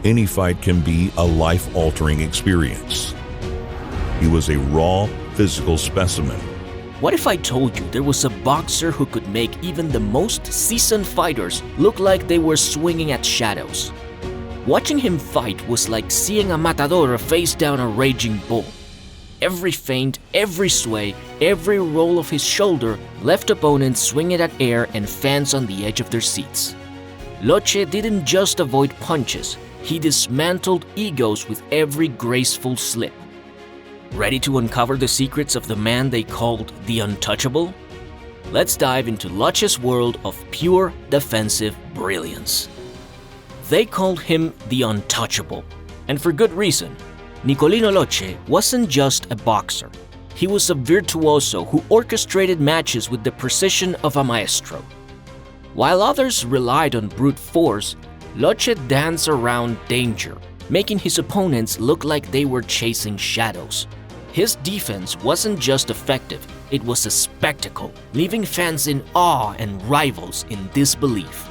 any fight can be a life-altering experience. He was a raw, physical specimen. What if I told you there was a boxer who could make even the most seasoned fighters look like they were swinging at shadows? Watching him fight was like seeing a matador face down a raging bull. Every feint, every sway, every roll of his shoulder left opponents swinging at air and fans on the edge of their seats. Locche didn't just avoid punches, he dismantled egos with every graceful slip. Ready to uncover the secrets of the man they called the Untouchable? Let's dive into Locche's world of pure defensive brilliance. They called him the Untouchable, and for good reason. Nicolino Locche wasn't just a boxer. He was a virtuoso who orchestrated matches with the precision of a maestro. While others relied on brute force, Locche danced around danger, making his opponents look like they were chasing shadows. His defense wasn't just effective, it was a spectacle, leaving fans in awe and rivals in disbelief.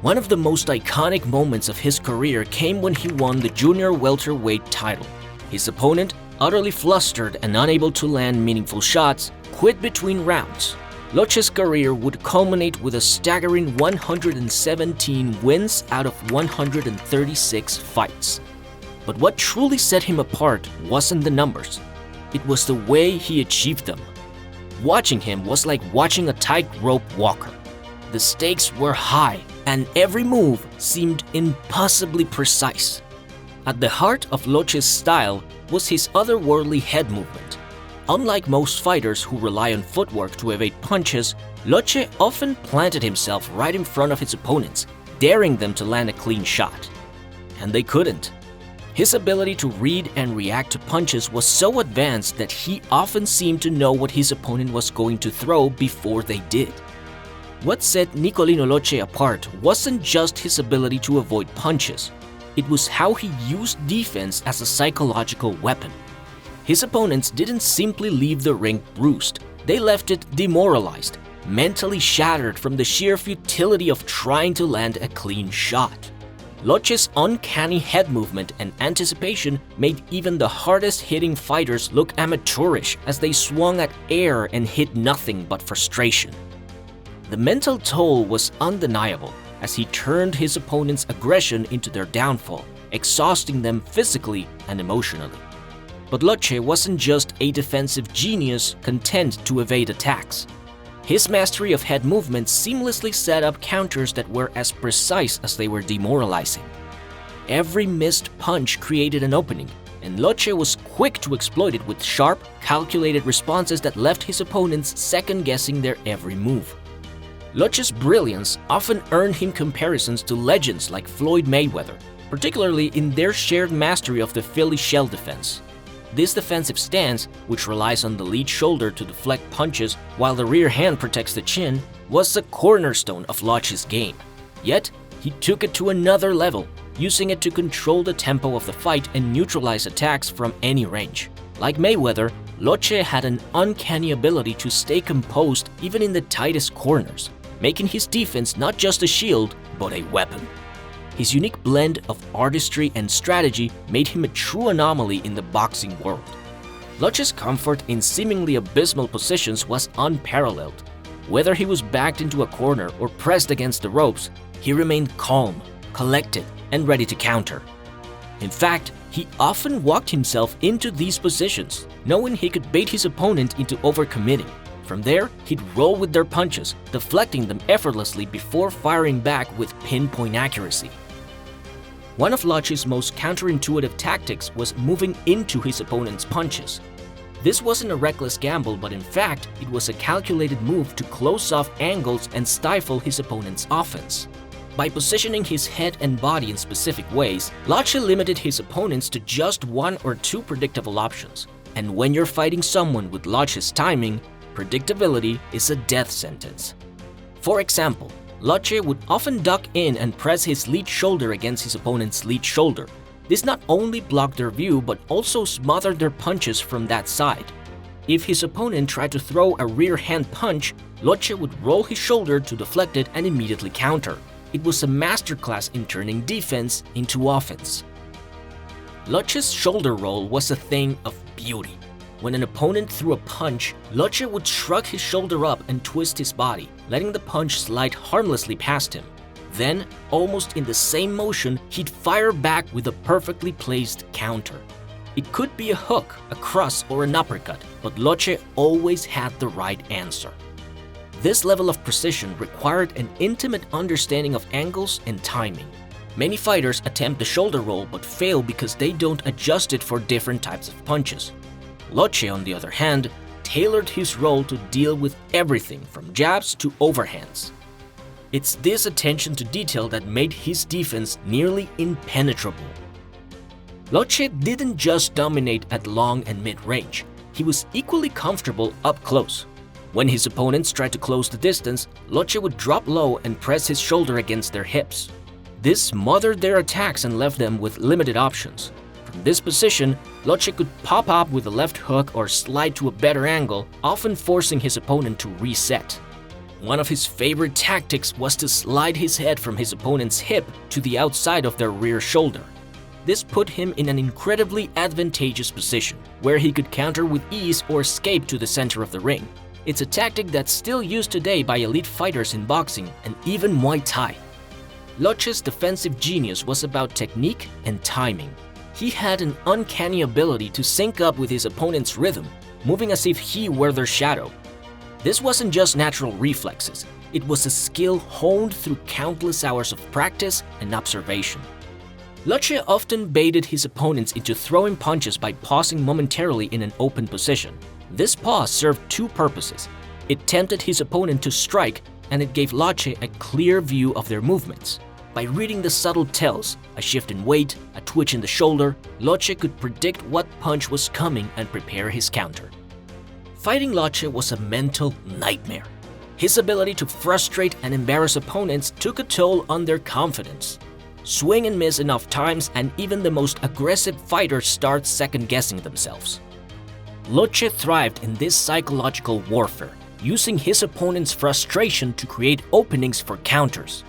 One of the most iconic moments of his career came when he won the junior welterweight title. His opponent, utterly flustered and unable to land meaningful shots, quit between rounds. Locche's career would culminate with a staggering 117 wins out of 136 fights. But what truly set him apart wasn't the numbers. It was the way he achieved them. Watching him was like watching a tightrope walker. The stakes were high, and every move seemed impossibly precise. At the heart of Locche's style was his otherworldly head movement. Unlike most fighters who rely on footwork to evade punches, Locche often planted himself right in front of his opponents, daring them to land a clean shot. And they couldn't. His ability to read and react to punches was so advanced that he often seemed to know what his opponent was going to throw before they did. What set Nicolino Locche apart wasn't just his ability to avoid punches. It was how he used defense as a psychological weapon. His opponents didn't simply leave the ring bruised, they left it demoralized, mentally shattered from the sheer futility of trying to land a clean shot. Locche's uncanny head movement and anticipation made even the hardest-hitting fighters look amateurish as they swung at air and hit nothing but frustration. The mental toll was undeniable as he turned his opponent's aggression into their downfall, exhausting them physically and emotionally. But Locche wasn't just a defensive genius content to evade attacks. His mastery of head movement seamlessly set up counters that were as precise as they were demoralizing. Every missed punch created an opening, and Locche was quick to exploit it with sharp, calculated responses that left his opponents second-guessing their every move. Locche's brilliance often earned him comparisons to legends like Floyd Mayweather, particularly in their shared mastery of the Philly shell defense. This defensive stance, which relies on the lead shoulder to deflect punches while the rear hand protects the chin, was the cornerstone of Locche's game. Yet, he took it to another level, using it to control the tempo of the fight and neutralize attacks from any range. Like Mayweather, Locche had an uncanny ability to stay composed even in the tightest corners, making his defense not just a shield, but a weapon. His unique blend of artistry and strategy made him a true anomaly in the boxing world. Locche's comfort in seemingly abysmal positions was unparalleled. Whether he was backed into a corner or pressed against the ropes, he remained calm, collected, and ready to counter. In fact, he often walked himself into these positions, knowing he could bait his opponent into overcommitting. From there, he'd roll with their punches, deflecting them effortlessly before firing back with pinpoint accuracy. One of Locche's most counterintuitive tactics was moving into his opponent's punches. This wasn't a reckless gamble, but in fact, it was a calculated move to close off angles and stifle his opponent's offense. By positioning his head and body in specific ways, Locche limited his opponents to just one or two predictable options. And when you're fighting someone with Locche's timing, predictability is a death sentence. For example, Locche would often duck in and press his lead shoulder against his opponent's lead shoulder. This not only blocked their view, but also smothered their punches from that side. If his opponent tried to throw a rear hand punch, Locche would roll his shoulder to deflect it and immediately counter. It was a masterclass in turning defense into offense. Locche's shoulder roll was a thing of beauty. When an opponent threw a punch, Locche would shrug his shoulder up and twist his body, letting the punch slide harmlessly past him. Then, almost in the same motion, he'd fire back with a perfectly placed counter. It could be a hook, a cross, or an uppercut, but Locche always had the right answer. This level of precision required an intimate understanding of angles and timing. Many fighters attempt the shoulder roll but fail because they don't adjust it for different types of punches. Locche, on the other hand, tailored his roll to deal with everything from jabs to overhands. It's this attention to detail that made his defense nearly impenetrable. Locche didn't just dominate at long and mid-range, he was equally comfortable up close. When his opponents tried to close the distance, Locche would drop low and press his shoulder against their hips. This smothered their attacks and left them with limited options. From this position, Locche could pop up with a left hook or slide to a better angle, often forcing his opponent to reset. One of his favorite tactics was to slide his head from his opponent's hip to the outside of their rear shoulder. This put him in an incredibly advantageous position, where he could counter with ease or escape to the center of the ring. It's a tactic that's still used today by elite fighters in boxing and even Muay Thai. Locche's defensive genius was about technique and timing. He had an uncanny ability to sync up with his opponent's rhythm, moving as if he were their shadow. This wasn't just natural reflexes, it was a skill honed through countless hours of practice and observation. Locche often baited his opponents into throwing punches by pausing momentarily in an open position. This pause served two purposes. It tempted his opponent to strike, and it gave Locche a clear view of their movements. By reading the subtle tells, a shift in weight, a twitch in the shoulder, Locche could predict what punch was coming and prepare his counter. Fighting Locche was a mental nightmare. His ability to frustrate and embarrass opponents took a toll on their confidence. Swing and miss enough times, and even the most aggressive fighters start second-guessing themselves. Locche thrived in this psychological warfare, using his opponent's frustration to create openings for counters.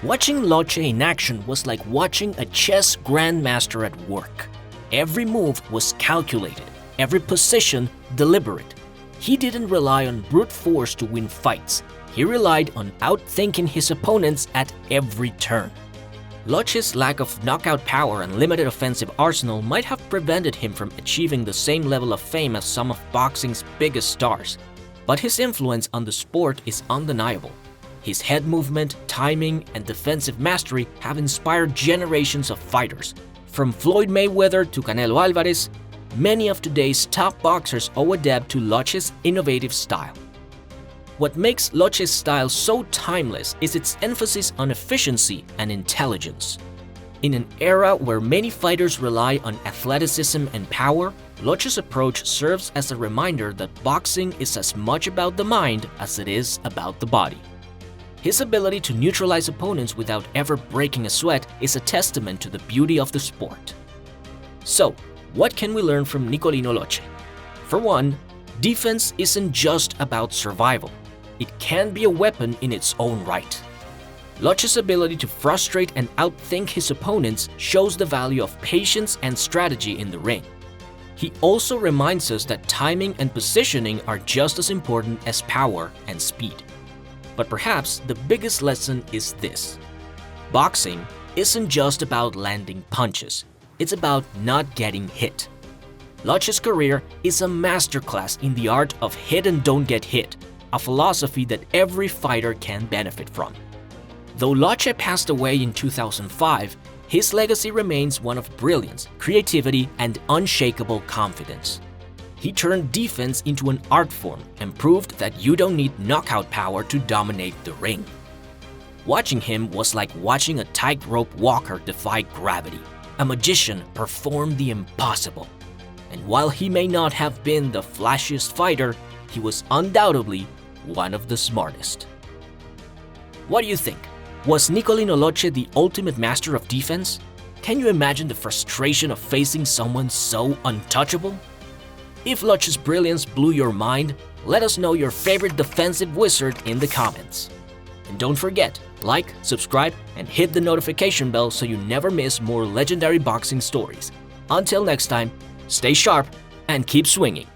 Watching Locche in action was like watching a chess grandmaster at work. Every move was calculated, every position deliberate. He didn't rely on brute force to win fights. He relied on outthinking his opponents at every turn. Locche's lack of knockout power and limited offensive arsenal might have prevented him from achieving the same level of fame as some of boxing's biggest stars. But his influence on the sport is undeniable. His head movement, timing, and defensive mastery have inspired generations of fighters. From Floyd Mayweather to Canelo Alvarez, many of today's top boxers owe a debt to Locche's innovative style. What makes Locche's style so timeless is its emphasis on efficiency and intelligence. In an era where many fighters rely on athleticism and power, Locche's approach serves as a reminder that boxing is as much about the mind as it is about the body. His ability to neutralize opponents without ever breaking a sweat is a testament to the beauty of the sport. So, what can we learn from Nicolino Locche? For one, defense isn't just about survival. It can be a weapon in its own right. Locche's ability to frustrate and outthink his opponents shows the value of patience and strategy in the ring. He also reminds us that timing and positioning are just as important as power and speed. But perhaps the biggest lesson is this: boxing isn't just about landing punches, it's about not getting hit. Locche's career is a masterclass in the art of hit and don't get hit, a philosophy that every fighter can benefit from. Though Locche passed away in 2005, his legacy remains one of brilliance, creativity, and unshakable confidence. He turned defense into an art form and proved that you don't need knockout power to dominate the ring. Watching him was like watching a tightrope walker defy gravity. A magician performed the impossible. And while he may not have been the flashiest fighter, he was undoubtedly one of the smartest. What do you think? Was Nicolino Locche the ultimate master of defense? Can you imagine the frustration of facing someone so untouchable? If Locche's brilliance blew your mind, let us know your favorite defensive wizard in the comments. And don't forget, like, subscribe, and hit the notification bell so you never miss more legendary boxing stories. Until next time, stay sharp and keep swinging.